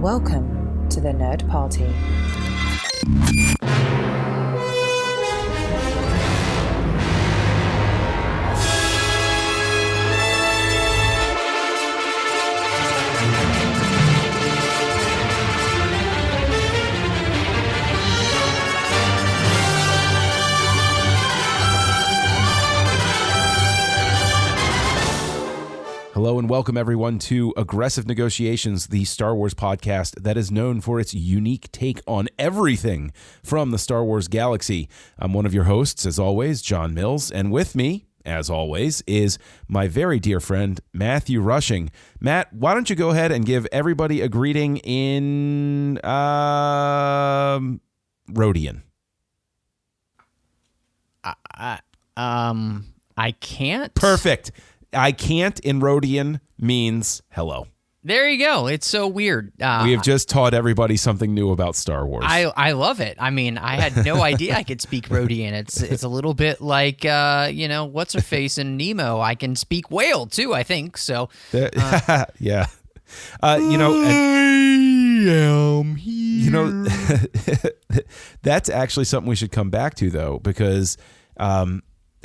Welcome to the Nerd Party. Hello and welcome everyone to Aggressive Negotiations, the Star Wars podcast that is known for its unique take on everything from the Star Wars galaxy. I'm one of your hosts, as always, John Mills, and with me, as always, is my very dear friend, Matthew Rushing. Matt, why don't you go ahead and give everybody a greeting in Rodian? I can't. Perfect. I can't in Rodian means hello. There you go. It's so weird. We have just taught everybody something new about Star Wars. I love it. I mean, I had no idea I could speak Rodian. It's a little bit like, what's her face in Nemo. I can speak whale too, I think. So, yeah. I am here. That's actually something we should come back to though, because,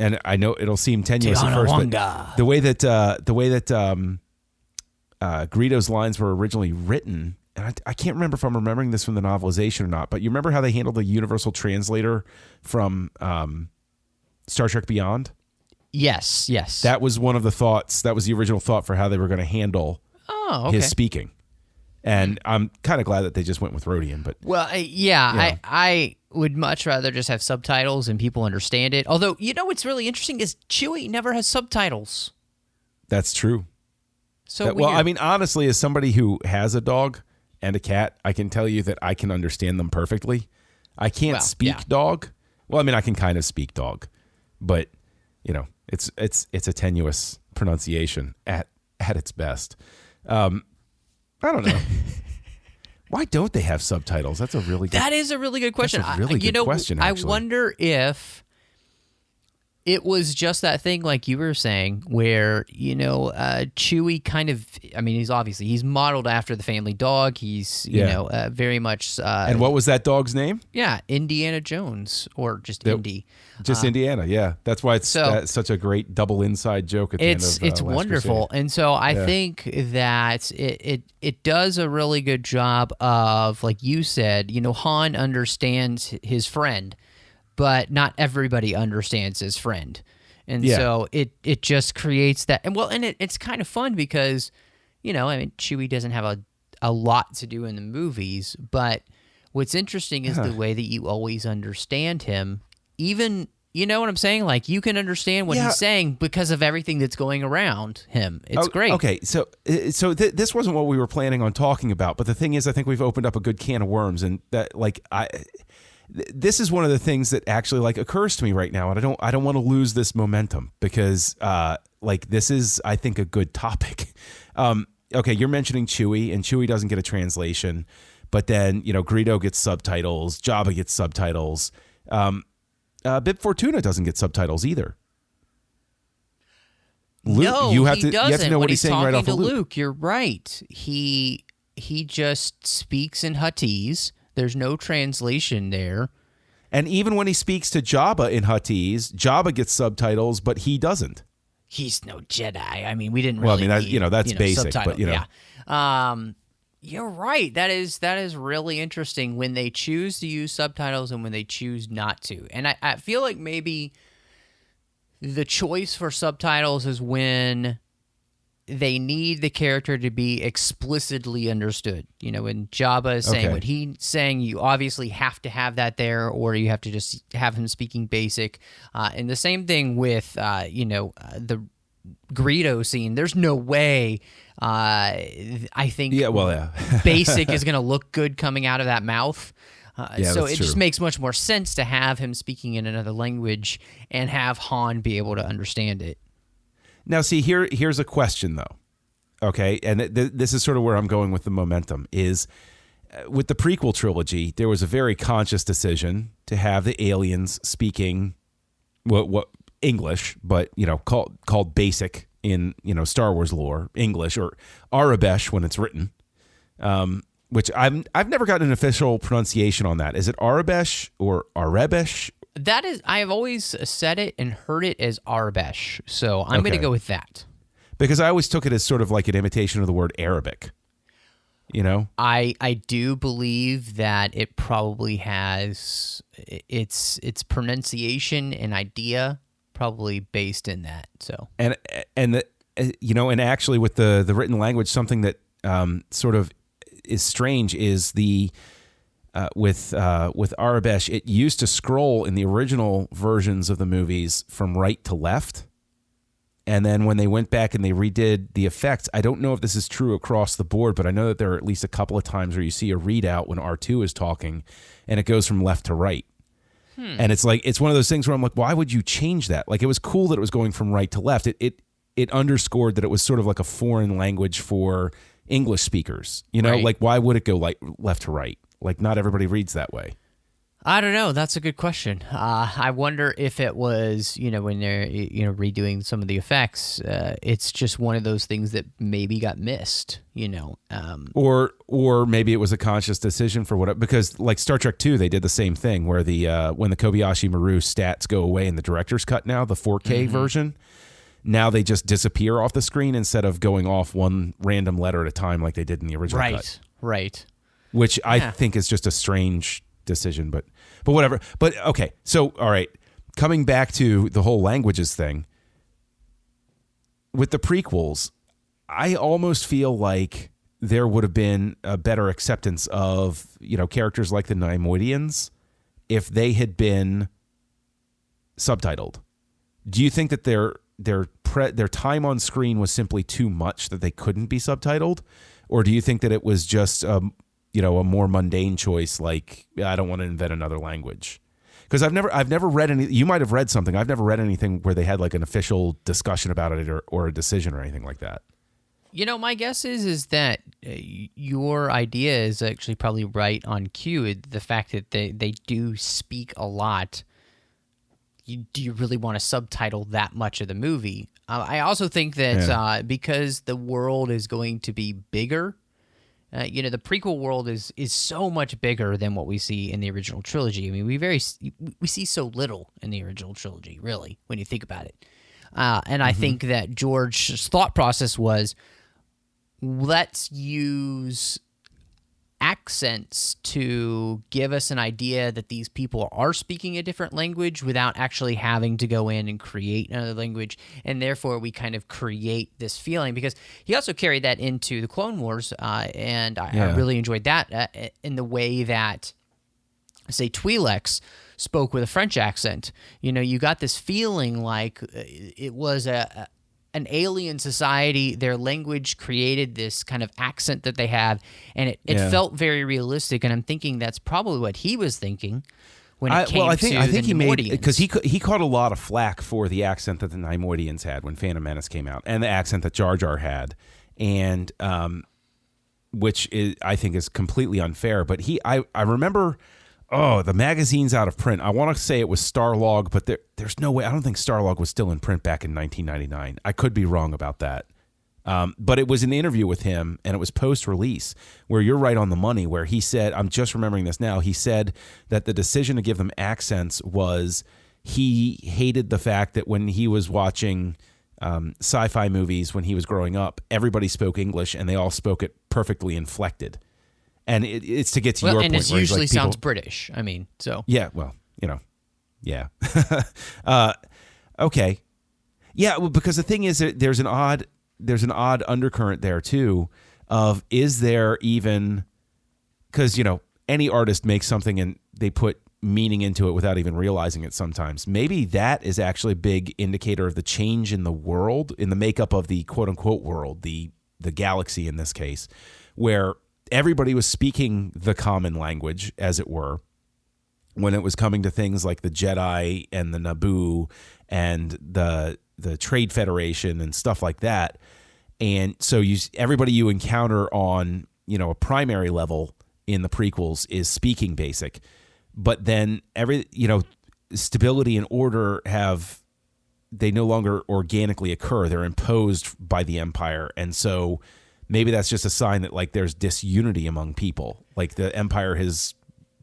and I know it'll seem tenuous at first, wanga. but the way that Greedo's lines were originally written, and I can't remember if I'm remembering this from the novelization or not, but you remember how they handled the universal translator from Star Trek Beyond? Yes. That was one of the thoughts. That was the original thought for how they were going to handle his speaking. And I'm kind of glad that they just went with Rodian. But I would much rather just have subtitles and people understand it. Although, what's really interesting is Chewie never has subtitles. That's true. So well, I mean, honestly, as somebody who has a dog and a cat, I can tell you that I can understand them perfectly. I can't speak dog. Well, I mean, I can kind of speak dog, but it's a tenuous pronunciation at its best. I don't know. Why don't they have subtitles? That is a really good question. That's a really good question, actually. I wonder if it was just that thing like you were saying where, Chewie kind of, I mean, he's modeled after the family dog. He's, very much. And what was that dog's name? Yeah, Indiana Jones, or just Indy. Just Indiana, yeah. That's why it's such a great double inside joke at the end of It's wonderful. Crusade. And so I think that it does a really good job of, like you said, Han understands his friend, but not everybody understands his friend. And so it just creates that. And it's kind of fun because, Chewie doesn't have a lot to do in the movies, but what's interesting is the way that you always understand him. Even, you know what I'm saying? Like, you can understand what he's saying because of everything that's going around him. It's great. Okay, so this wasn't what we were planning on talking about, but the thing is, I think we've opened up a good can of worms, and that, this is one of the things that actually occurs to me right now, and I don't want to lose this momentum because this is, I think, a good topic. Okay, you're mentioning Chewie, and Chewie doesn't get a translation, but then Greedo gets subtitles, Jabba gets subtitles. Bib Fortuna doesn't get subtitles either. Luke, you doesn't. You have to know what he's saying right off of Luke. You're right. He just speaks in Huttese. There's no translation there. And even when he speaks to Jabba in Huttese, Jabba gets subtitles, but he doesn't. He's no Jedi. I mean, we didn't really. Well, I mean, that's basic, subtitle. But yeah. You're right. That is really interesting when they choose to use subtitles and when they choose not to. And I feel like maybe the choice for subtitles is when they need the character to be explicitly understood. When Jabba is saying what he's saying, you obviously have to have that there, or you have to just have him speaking basic. And the same thing with, the Greedo scene. There's no way I think basic is going to look good coming out of that mouth. So it just makes much more sense to have him speaking in another language and have Han be able to understand it. Now, see, here's a question, though. Okay, and this is sort of where I'm going with the momentum, is with the prequel trilogy, there was a very conscious decision to have the aliens speaking what English, but called basic in Star Wars lore, English, or Arabesh when it's written. which I've never gotten an official pronunciation on that. Is it Arabesh or Arabesh? That is, I have always said it and heard it as Arabesh, so I'm going to go with that. Because I always took it as sort of like an imitation of the word Arabic. You know? I do believe that it probably has its pronunciation and idea probably based in that. So and and actually with the written language, something that sort of is strange is the with Arabesh, it used to scroll in the original versions of the movies from right to left. And then when they went back and they redid the effects, I don't know if this is true across the board, but I know that there are at least a couple of times where you see a readout when R2 is talking and it goes from left to right. And it's like, it's one of those things where I'm like, why would you change that? Like, it was cool that it was going from right to left. It underscored that it was sort of like a foreign language for English speakers. You know, Right. like, why would it go like left to right? Like, not everybody reads that way. I don't know. That's a good question. I wonder if it was, when they're, redoing some of the effects, it's just one of those things that maybe got missed, Or maybe it was a conscious decision for what, because like Star Trek 2, they did the same thing where when the Kobayashi Maru stats go away in the director's cut now, the 4K version, now they just disappear off the screen instead of going off one random letter at a time like they did in the original cut. Right. Which I think is just a strange decision, but whatever. But okay, so all right, coming back to the whole languages thing, with the prequels, I almost feel like there would have been a better acceptance of, characters like the Neimoidians if they had been subtitled. Do you think that their time on screen was simply too much that they couldn't be subtitled, or do you think that it was just a more mundane choice, like, I don't want to invent another language? Because I've never read any. You might have read something. I've never read anything where they had like an official discussion about it or a decision or anything like that. My guess is that your idea is actually probably right on cue. The fact that they do speak a lot. Do you really want to subtitle that much of the movie? I also think that because the world is going to be bigger, the prequel world is so much bigger than what we see in the original trilogy. I mean, we see so little in the original trilogy, really, when you think about it. And I think that George's thought process was, let's use accents to give us an idea that these people are speaking a different language without actually having to go in and create another language, and therefore we kind of create this feeling, because he also carried that into the Clone Wars, and I really enjoyed that in the way that, say, Twi'leks spoke with a French accent. You got this feeling like it was an alien society. Their language created this kind of accent that they have, and it felt very realistic. And I'm thinking that's probably what he was thinking when it came to the I think he made, Neimoidians. because he caught a lot of flack for the accent that the Neimoidians had when Phantom Menace came out, and the accent that Jar Jar had, and which I think is completely unfair. But I remember. Oh, the magazine's out of print. I want to say it was Starlog, but there's no way. I don't think Starlog was still in print back in 1999. I could be wrong about that. But it was an interview with him, and it was post-release, where you're right on the money, where he said, I'm just remembering this now, he said that the decision to give them accents was he hated the fact that when he was watching sci-fi movies when he was growing up, everybody spoke English, and they all spoke it perfectly inflected. And it's to get to your point. And it where usually like people, sounds British. I mean, so. Yeah, well, yeah. Okay. Yeah, well, because the thing is, there's an odd undercurrent there, too, of is there even, because, any artist makes something and they put meaning into it without even realizing it sometimes. Maybe that is actually a big indicator of the change in the world, in the makeup of the quote-unquote world, the galaxy in this case, where everybody was speaking the common language, as it were, when it was coming to things like the Jedi and the Naboo and the Trade Federation and stuff like that. And so everybody you encounter on, a primary level in the prequels is speaking Basic. But then stability and order they no longer organically occur. They're imposed by the Empire. And so maybe that's just a sign that like there's disunity among people. Like the Empire has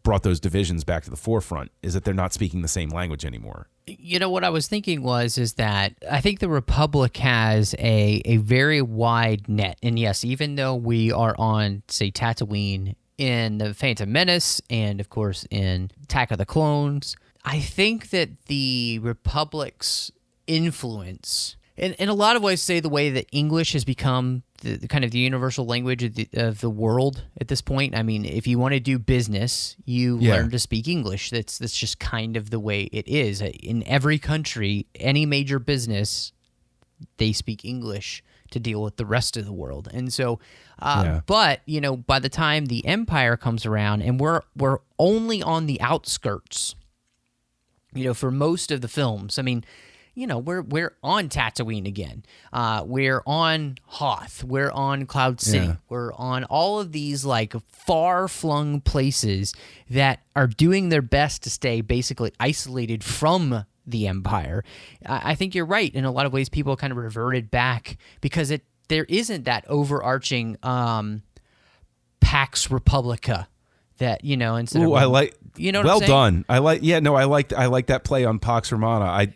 brought those divisions back to the forefront, is that they're not speaking the same language anymore. You know, what I was thinking is that I think the Republic has a very wide net. And yes, even though we are on, say, Tatooine in The Phantom Menace and, of course, in Attack of the Clones, I think that the Republic's influence, in a lot of ways, say the way that English has become the kind of the universal language of the world at this point. I mean, if you want to do business, you learn to speak English. That's just kind of the way it is. In every country, any major business, they speak English to deal with the rest of the world. And so, but, you know, by the time the Empire comes around, and we're only on the outskirts, you know, for most of the films. I mean, you know, we're on Tatooine again. We're on Hoth. We're on Cloud City. We're on all of these like far-flung places that are doing their best to stay basically isolated from the Empire. I think you're right. In a lot of ways, people kind of reverted back because there isn't that overarching Pax Republica that, you know, instead of, I like, you know, well done. I like that play on Pax Romana.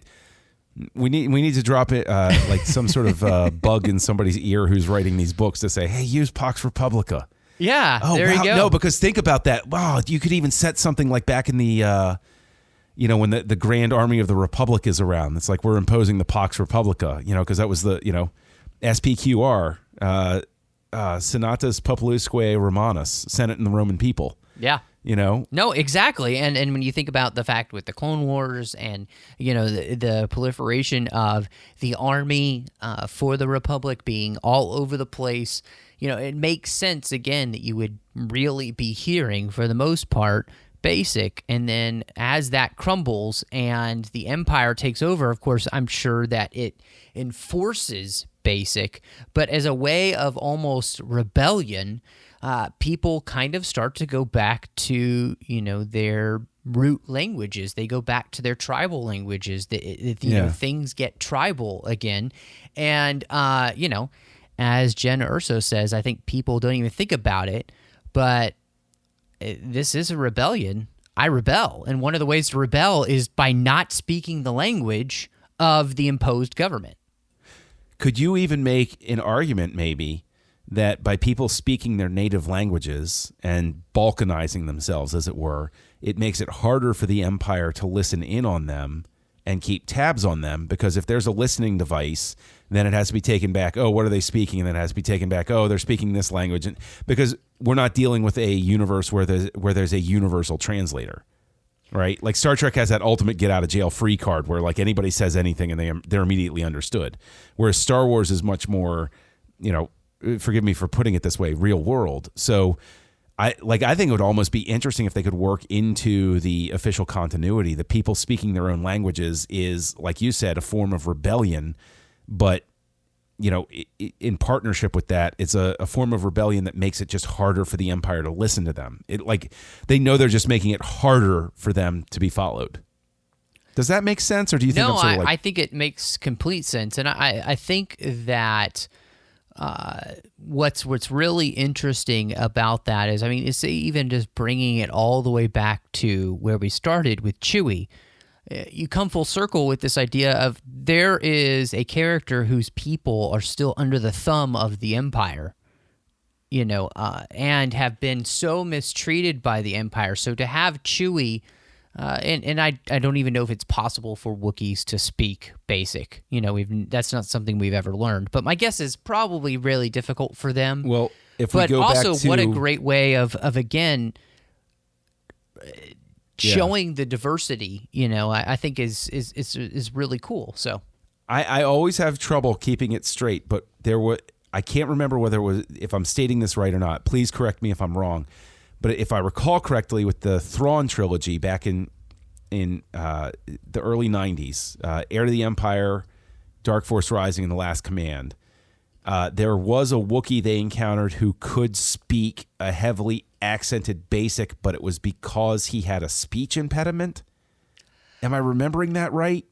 We need to drop it like some sort of bug in somebody's ear who's writing these books to say, hey, use Pax Republica. Yeah, there you go. No, because think about that. Wow, you could even set something like back in the, you know, when the Grand Army of the Republic is around. It's like we're imposing the Pax Republica, you know, because that was the, you know, SPQR, Senatus Populusque Romanus, Senate and the Roman people. Yeah. You know? No, exactly. And when you think about the fact with the Clone Wars and, you know, the proliferation of the army for the Republic being all over the place, you know, it makes sense, again, that you would really be hearing, for the most part, basic. And then as that crumbles and the Empire takes over, of course, I'm sure that it enforces basic, but as a way of almost rebellion, people kind of start to go back to, you know, their root languages. They go back to their tribal languages. You know, things get tribal again. And, you know, as Jen Urso says, I think people don't even think about it, but this is a rebellion. I rebel. And one of the ways to rebel is by not speaking the language of the imposed government. Could you even make an argument, maybe, that by people speaking their native languages and balkanizing themselves, as it were, it makes it harder for the Empire to listen in on them and keep tabs on them? Because if there's a listening device, then it has to be taken back. Oh, what are they speaking? And then it has to be taken back. Oh, they're speaking this language. And because we're not dealing with a universe where there's a universal translator, right? Like Star Trek has that ultimate get out of jail free card where like anybody says anything and they're immediately understood. Whereas Star Wars is much more, you know, forgive me for putting it this way, real world. So I think it would almost be interesting if they could work into the official continuity that people speaking their own languages is, like you said, a form of rebellion. But, you know, in partnership with that, it's a form of rebellion that makes it just harder for the Empire to listen to them. It, like, they know they're just making it harder for them to be followed. Does that make sense? Or do you think I think it makes complete sense. And I think that what's really interesting about that is, I mean, it's even just bringing it all the way back to where we started with Chewie. You come full circle with this idea of there is a character whose people are still under the thumb of the Empire, you know, and have been so mistreated by the Empire. So to have Chewie, and I don't even know if it's possible for Wookiees to speak basic. You know, that's not something we've ever learned. But my guess is probably really difficult for them. Well, if we go back to... what a great way of again showing the diversity. You know, I think is really cool. So I always have trouble keeping it straight, but I can't remember if I'm stating this right or not. Please correct me if I'm wrong. But if I recall correctly, with the Thrawn trilogy back in the early 90s, Heir to the Empire, Dark Force Rising, and The Last Command, there was a Wookiee they encountered who could speak a heavily accented basic, but it was because he had a speech impediment. Am I remembering that right?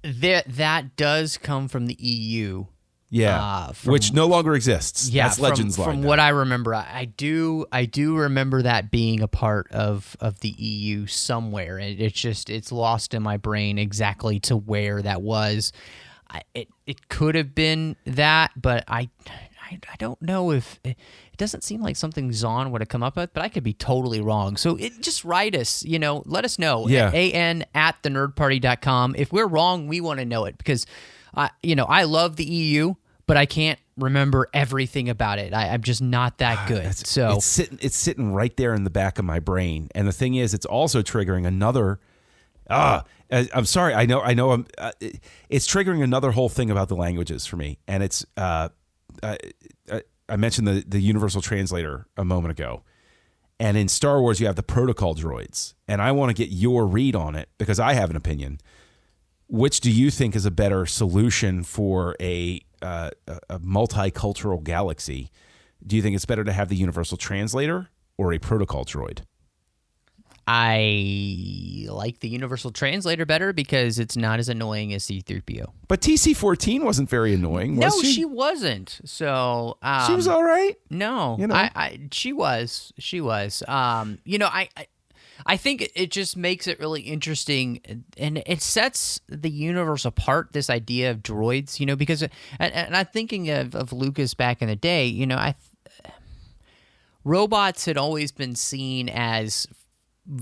That does come from the EU. Yeah, which no longer exists. Yeah, that's Legends line. From what I remember, I do remember that being a part of the EU somewhere. It's lost in my brain exactly to where that was. It could have been that, but I don't know if it doesn't seem like something Zahn would have come up with, but I could be totally wrong. So just write us, let us know. Yeah. an@thenerdparty.com. If we're wrong, we want to know it because I love the EU, but I can't remember everything about it. I'm just not that good. So it's sitting right there in the back of my brain. And the thing is, it's also triggering another. I'm sorry. I know. It's triggering another whole thing about the languages for me. And it's. I mentioned the universal translator a moment ago. And in Star Wars, you have the protocol droids. And I want to get your read on it because I have an opinion. Which do you think is a better solution for a multicultural galaxy? Do you think it's better to have the universal translator or a protocol droid? I like the universal translator better because it's not as annoying as C-3PO. But TC-14 wasn't very annoying, was she? No, she wasn't. So she was all right. No, she was. I think it just makes it really interesting, and it sets the universe apart, this idea of droids, because and I'm thinking of Lucas back in the day, robots had always been seen as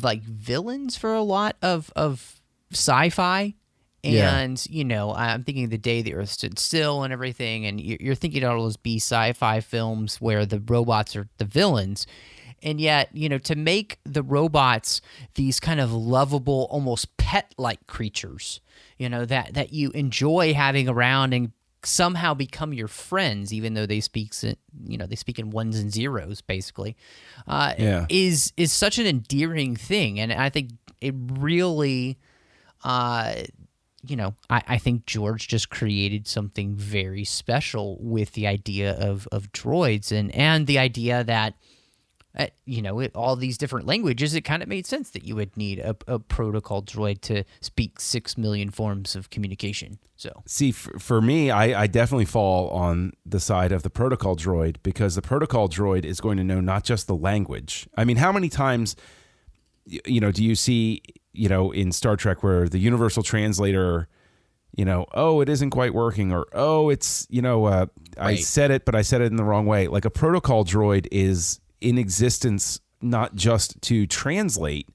like villains for a lot of sci-fi. And, I'm thinking of the day the Earth stood still and everything, and you're thinking of all those B sci-fi films where the robots are the villains. And yet, to make the robots these kind of lovable, almost pet-like creatures, that you enjoy having around and somehow become your friends, even though they speak in ones and zeros, basically, is such an endearing thing. And I think it really, I think George just created something very special with the idea of droids and the idea that, all these different languages, it kind of made sense that you would need a protocol droid to speak 6 million forms of communication. So, see, for me, I definitely fall on the side of the protocol droid because the protocol droid is going to know not just the language. I mean, how many times, do you see, in Star Trek where the universal translator, it isn't quite working, or, it's, Right. I said it, but I said it in the wrong way. Like a protocol droid is in existence not just to translate,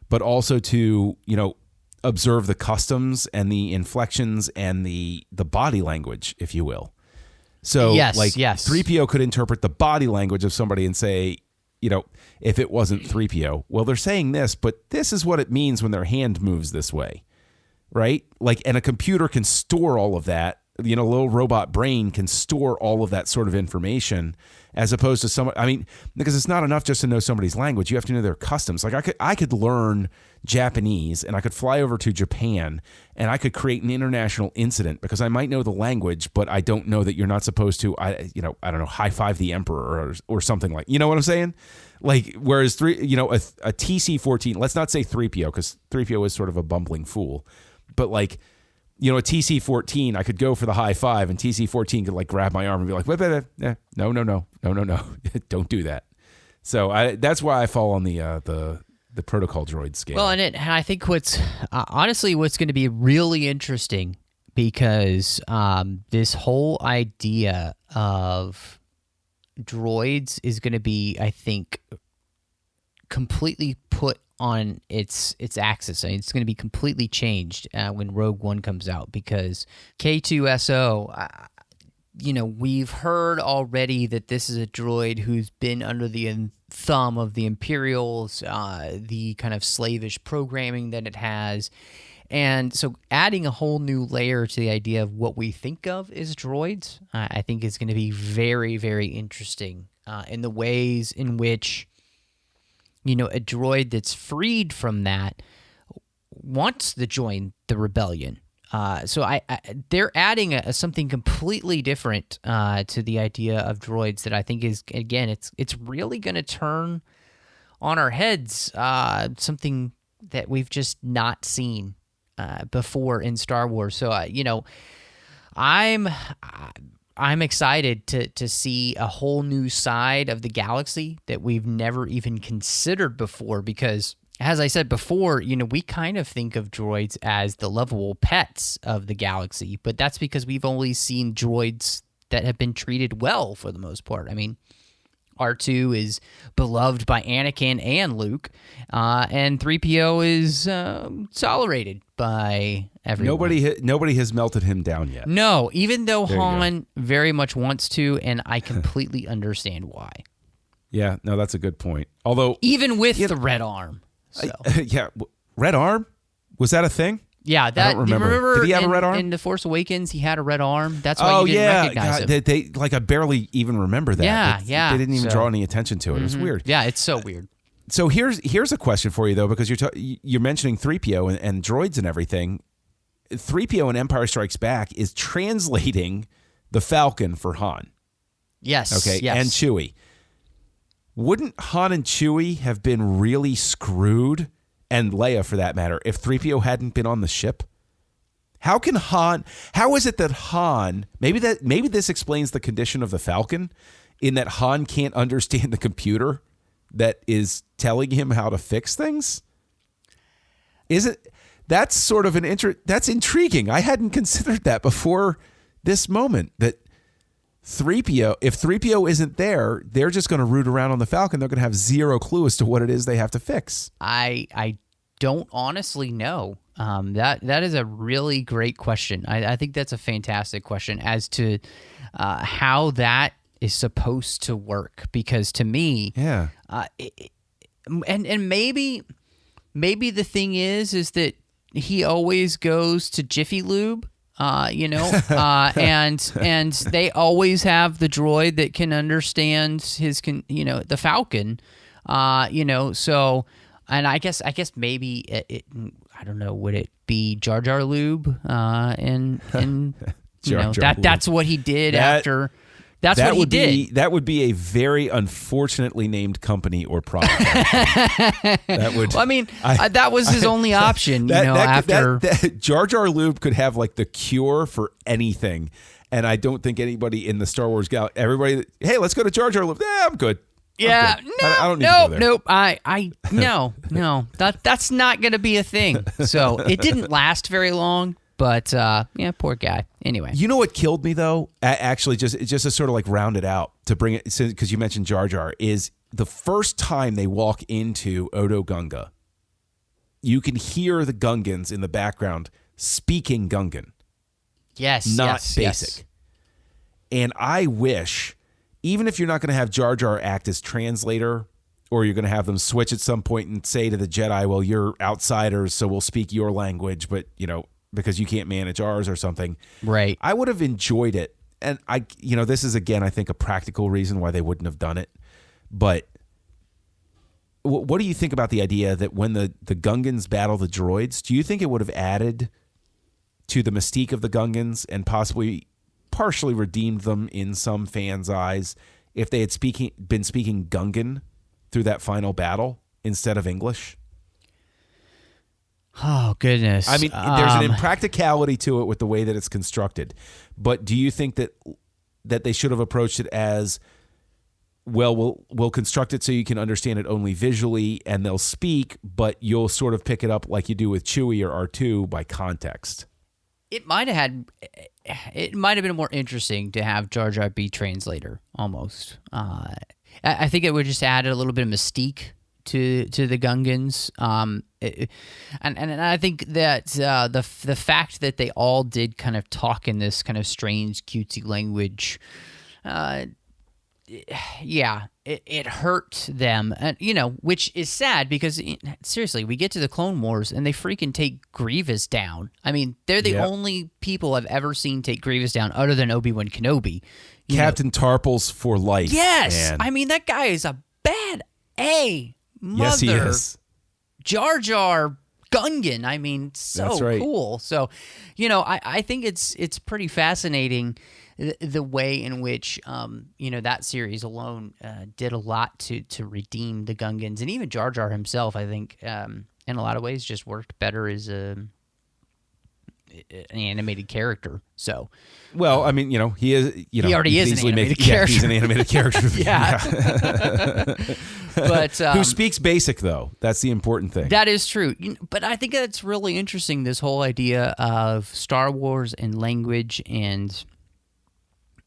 but also to, observe the customs and the inflections and the body language, if you will. So, yes. 3PO could interpret the body language of somebody and say, if it wasn't 3PO, well, they're saying this, but this is what it means when their hand moves this way, right? And a computer can store all of that. A little robot brain can store all of that sort of information, as opposed to because it's not enough just to know somebody's language. You have to know their customs. Like I could learn Japanese and I could fly over to Japan and I could create an international incident because I might know the language, but I don't know that you're not supposed to, I don't know, high five the emperor or something like, you know what I'm saying? Like, whereas a TC-14, let's not say 3PO because 3PO is sort of a bumbling fool, but like, a TC-14, I could go for the high five, and TC-14 could grab my arm and be like, no, don't do that. So that's why I fall on the protocol droid scale. Well, and I think what's going to be really interesting because this whole idea of droids is going to be, I think, completely put on its axis. I mean, it's going to be completely changed when Rogue One comes out because K2SO, we've heard already that this is a droid who's been under the thumb of the Imperials, the kind of slavish programming that it has. And so adding a whole new layer to the idea of what we think of as droids, I think is going to be very, very interesting in the ways in which a droid that's freed from that wants to join the rebellion. So they're adding something completely different to the idea of droids that I think is, again, it's really going to turn on our heads something that we've just not seen before in Star Wars. So, I'm excited to see a whole new side of the galaxy that we've never even considered before, because as I said before, we kind of think of droids as the lovable pets of the galaxy, but that's because we've only seen droids that have been treated well for the most part. I mean, R2 is beloved by Anakin and Luke, and 3PO is tolerated by everyone. Nobody has melted him down yet. No, even though Han very much wants to, and I completely understand why. Yeah, no, that's a good point. Although even with the red arm. So. Red arm? Was that a thing? Yeah, that. I don't remember. Do you remember Did he have a red arm? In The Force Awakens, he had a red arm. That's why you didn't recognize him. They I barely even remember that. Yeah. They didn't even draw any attention to it. It was weird. Yeah, it's so weird. So here's a question for you though, because you're mentioning 3PO and droids and everything. 3PO in Empire Strikes Back is translating the Falcon for Han. Yes. Okay. Yes. And Chewie. Wouldn't Han and Chewie have been really screwed, and Leia for that matter, if 3PO hadn't been on the ship? How is it that Han, maybe this explains the condition of the Falcon, in that Han can't understand the computer that is telling him how to fix things? That's sort of that's intriguing. I hadn't considered that before this moment, that 3PO, if 3PO isn't there, they're just going to root around on the Falcon. They're going to have zero clue as to what it is they have to fix. I don't honestly know. That is a really great question. I think that's a fantastic question as to how that is supposed to work. Because to me, and maybe the thing is that he always goes to Jiffy Lube. And they always have the droid that can understand the Falcon, so, and I guess maybe it I don't know, would it be Jar Jar Lube, and that's what he did after. That's what he did. That would be a very unfortunately named company or product. That would. Well, I mean, that was his only option. After Jar Jar Lube could have like the cure for anything, and I don't think anybody in the Star Wars galaxy, everybody, hey, let's go to Jar Jar Lube. Yeah, I'm good. Yeah, I don't need to go there. Nope. No. That's not going to be a thing. So it didn't last very long. But, poor guy. Anyway. You know what killed me, though? Actually, just to sort of like round it out, to bring it, because you mentioned Jar Jar, is the first time they walk into Odo Gunga, you can hear the Gungans in the background speaking Gungan. Yes, not basic. Yes. And I wish, even if you're not going to have Jar Jar act as translator, or you're going to have them switch at some point and say to the Jedi, well, you're outsiders, so we'll speak your language, but, because you can't manage ours or something. Right. I would have enjoyed it. And this is, again, I think a practical reason why they wouldn't have done it. But what do you think about the idea that when the Gungans battle the droids, do you think it would have added to the mystique of the Gungans and possibly partially redeemed them in some fans' eyes if they had been speaking Gungan through that final battle instead of English? Oh, goodness. I mean, there's an impracticality to it with the way that it's constructed. But do you think that they should have approached it as, well, we'll construct it so you can understand it only visually and they'll speak, but you'll sort of pick it up like you do with Chewie or R2 by context? It might have been more interesting to have Jar Jar be translator, almost. I think it would just add a little bit of mystique to the Gungans, and I think that the fact that they all did kind of talk in this kind of strange cutesy language, it hurt them, and which is sad because seriously, we get to the Clone Wars and they freaking take Grievous down. I mean, they're the only people I've ever seen take Grievous down, other than Obi-Wan Kenobi. Captain Tarpals for life. Yes, man. I mean that guy is a bad A. Mother, yes, he is. Jar Jar Gungan. I mean, so cool. So, I think it's pretty fascinating the way in which that series alone did a lot to redeem the Gungans, and even Jar Jar himself. I think in a lot of ways just worked better as a an animated character. So, well, I mean, he is. He already is an animated character. Yeah, he's an animated character. Yeah. But who speaks basic though? That's the important thing. That is true. But I think that's really interesting. This whole idea of Star Wars and language, and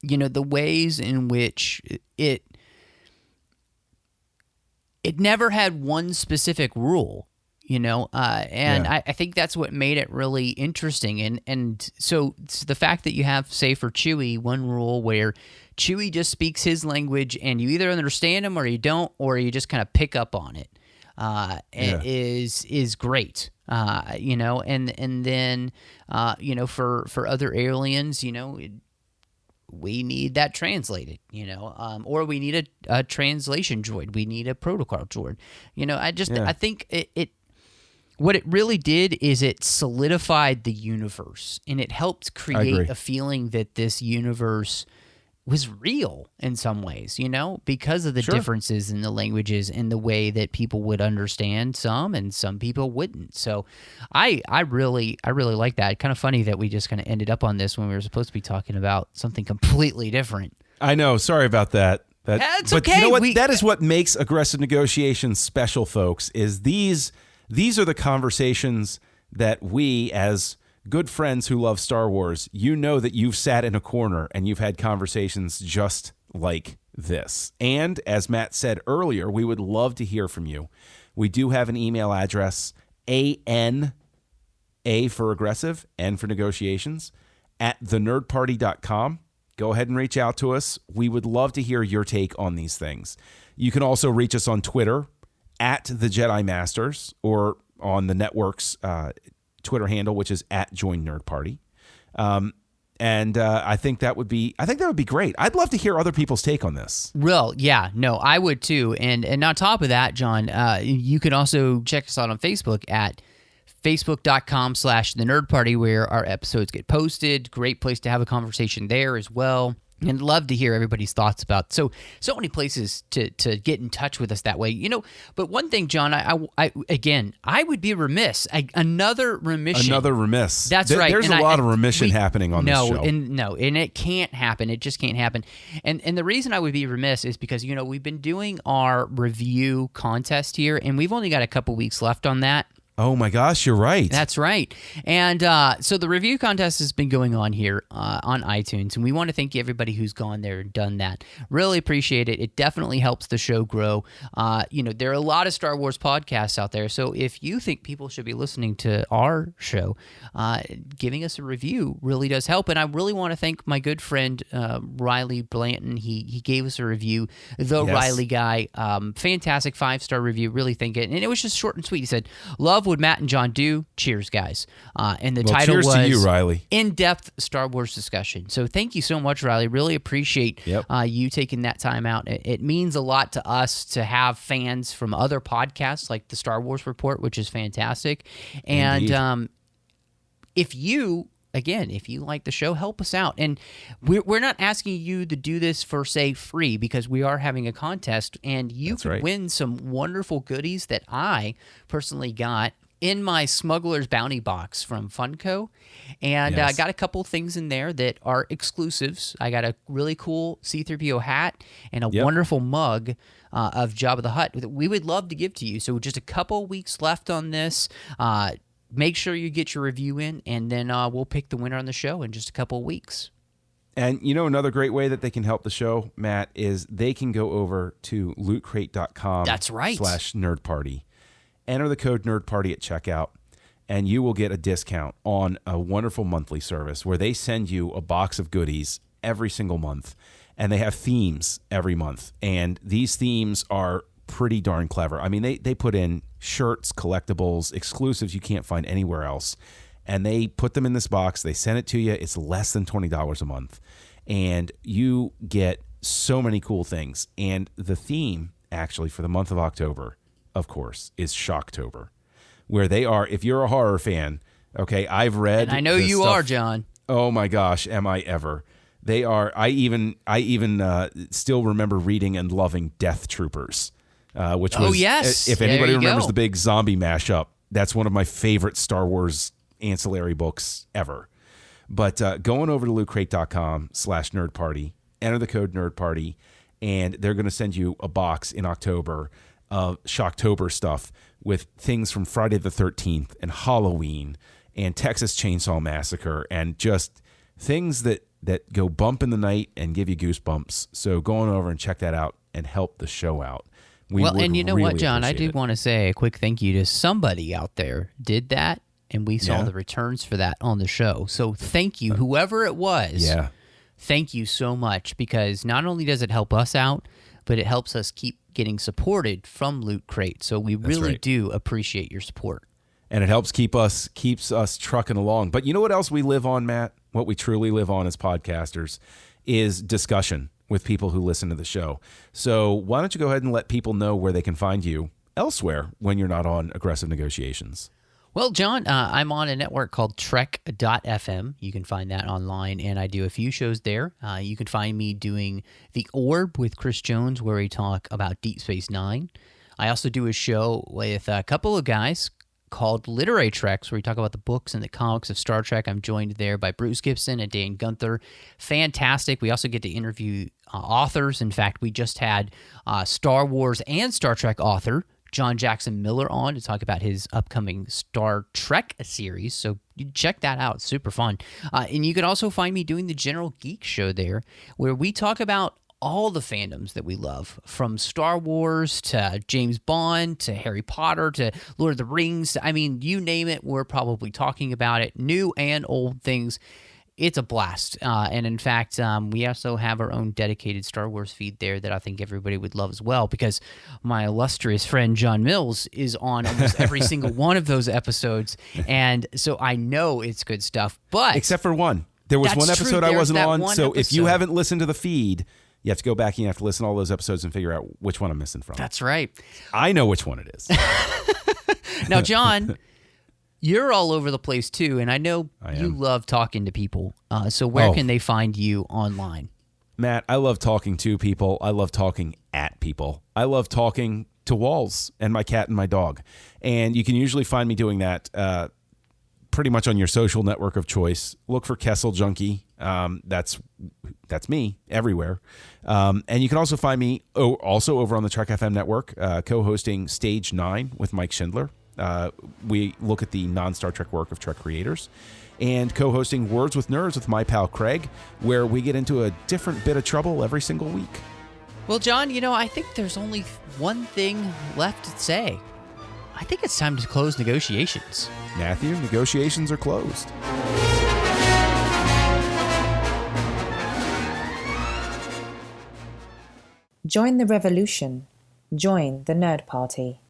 the ways in which it never had one specific rule. I think that's what made it really interesting. And so the fact that you have, say, for Chewie, one rule where Chewie just speaks his language and you either understand him or you don't, or you just kind of pick up on it, is great. And then, for other aliens, we need that translated, or we need a translation droid. We need a protocol droid. I think it what it really did is it solidified the universe, and it helped create a feeling that this universe was real in some ways, because of the differences in the languages and the way that people would understand some and some people wouldn't. So I really like that. Kind of funny that we just kind of ended up on this when we were supposed to be talking about something completely different. I know. Sorry about that. That's but okay. You know what? That is what makes Aggressive Negotiations special, folks, is these are the conversations that we, as good friends who love Star Wars, that you've sat in a corner and you've had conversations just like this. And as Matt said earlier, we would love to hear from you. We do have an email address, A for aggressive, N for negotiations, @thenerdparty.com. Go ahead and reach out to us. We would love to hear your take on these things. You can also reach us on Twitter, @the_Jedi_Masters, or on the network's Twitter handle, which is @JoinNerdParty. And I think that would be great. I'd love to hear other people's take on this. Well, yeah, no, I would too. And on top of that, John, you can also check us out on Facebook at facebook.com/thenerdparty, where our episodes get posted. Great place to have a conversation there as well. And love to hear everybody's thoughts about so many places to get in touch with us that way. But one thing, John, I would be remiss. Another remission. That's right. There's a lot of remission happening on this show. And it can't happen. It just can't happen. And the reason I would be remiss is because, we've been doing our review contest here, and we've only got a couple weeks left on that. Oh my gosh, you're right. That's right. And so the review contest has been going on here on iTunes, and we want to thank everybody who's gone there and done that. Really appreciate it. It definitely helps the show grow. There are a lot of Star Wars podcasts out there, so if you think people should be listening to our show, giving us a review really does help. And I really want to thank my good friend Riley Blanton. He gave us a review. Riley guy, fantastic 5-star review. Really thank it. And it was just short and sweet. He said, "Love would Matt and John do? Cheers, guys." And the title cheers was to you, Riley. In-Depth Star Wars Discussion. So thank you so much, Riley. Really appreciate you taking that time out. It means a lot to us to have fans from other podcasts like the Star Wars Report, which is fantastic. And if you like the show, help us out. And we're not asking you to do this for, say, free, because we are having a contest, and you can win some wonderful goodies that I personally got in my Smuggler's Bounty box from Funko. And I got a couple things in there that are exclusives. I got a really cool C-3PO hat and a wonderful mug of Jabba the Hutt that we would love to give to you. So just a couple weeks left on this. Make sure you get your review in, and then we'll pick the winner on the show in just a couple of weeks. And another great way that they can help the show, Matt, is they can go over to lootcrate.com. That's right. /nerdparty. Enter the code NERDPARTY at checkout, and you will get a discount on a wonderful monthly service where they send you a box of goodies every single month, and they have themes every month. And these themes are pretty darn clever. I mean, they put in shirts, collectibles, exclusives you can't find anywhere else, and they put them in this box. They send it to you. It's less than $20 a month, and you get so many cool things. And the theme, actually, for the month of October, of course, is Shocktober, where they are, if you're a horror fan, okay, I've read, and I know you are, John. Oh my gosh, am I ever. They are, I even still remember reading and loving Death Troopers. Which was, if anybody remembers the big zombie mashup, that's one of my favorite Star Wars ancillary books ever. But going over to lootcrate.com/nerdparty, enter the code nerdparty, and they're going to send you a box in October of Shocktober stuff with things from Friday the 13th and Halloween and Texas Chainsaw Massacre and just things that go bump in the night and give you goosebumps. So go on over and check that out and help the show out. And you know really what, John? I did appreciate want to say a quick thank you to somebody out there did that, and we saw Yeah. the returns for that on the show. So thank you, whoever it was. Yeah. Thank you so much, because not only does it help us out, but it helps us keep getting supported from Loot Crate. So we really right. do appreciate your support. And it helps keeps us trucking along. But you know what else we live on, Matt? What we truly live on as podcasters is discussion with people who listen to the show. So why don't you go ahead and let people know where they can find you elsewhere when you're not on Aggressive Negotiations? Well, John, I'm on a network called Trek.fm. You can find that online, and I do a few shows there. You can find me doing The Orb with Chris Jones, where we talk about Deep Space Nine. I also do a show with a couple of guys called Literary Treks, where we talk about the books and the comics of Star Trek. I'm joined there by Bruce Gibson and Dan Gunther. Fantastic. We also get to interview authors. In fact, we just had Star Wars and Star Trek author John Jackson Miller on to talk about his upcoming Star Trek series. So you check that out. It's super fun. And you can also find me doing the General Geek Show there, where we talk about all the fandoms that we love, from Star Wars to James Bond to Harry Potter to Lord of the Rings. I mean, you name it, we're probably talking about it, new and old things. It's a blast. And in fact, we also have our own dedicated Star Wars feed there that I think everybody would love as well, because my illustrious friend John Mills is on almost every single one of those episodes. And so I know it's good stuff. But Except for one. There was That's one episode true. I There's wasn't that on. one So if you episode. haven't listened to the feed, you have to go back and you have to listen to all those episodes and figure out which one I'm missing from. that's right. I know which one it is. Now, John, you're all over the place too, and I know I you am. love talking to people. So where Oh. can they find you online? Matt, I love talking to people. I love talking at people. I love talking to walls and my cat and my dog. And you can usually find me doing that pretty much on your social network of choice. Look for Kessel Junkie. That's me everywhere. And you can also find me also over on the Trek FM network, co-hosting Stage 9 with Mike Schindler. We look at the non-Star Trek work of Trek creators, and co-hosting Words with Nerds with my pal Craig, where we get into a different bit of trouble every single week. Well, John, I think there's only one thing left to say. I think it's time to close negotiations. Matthew, negotiations are closed. Join the revolution. Join the Nerd Party.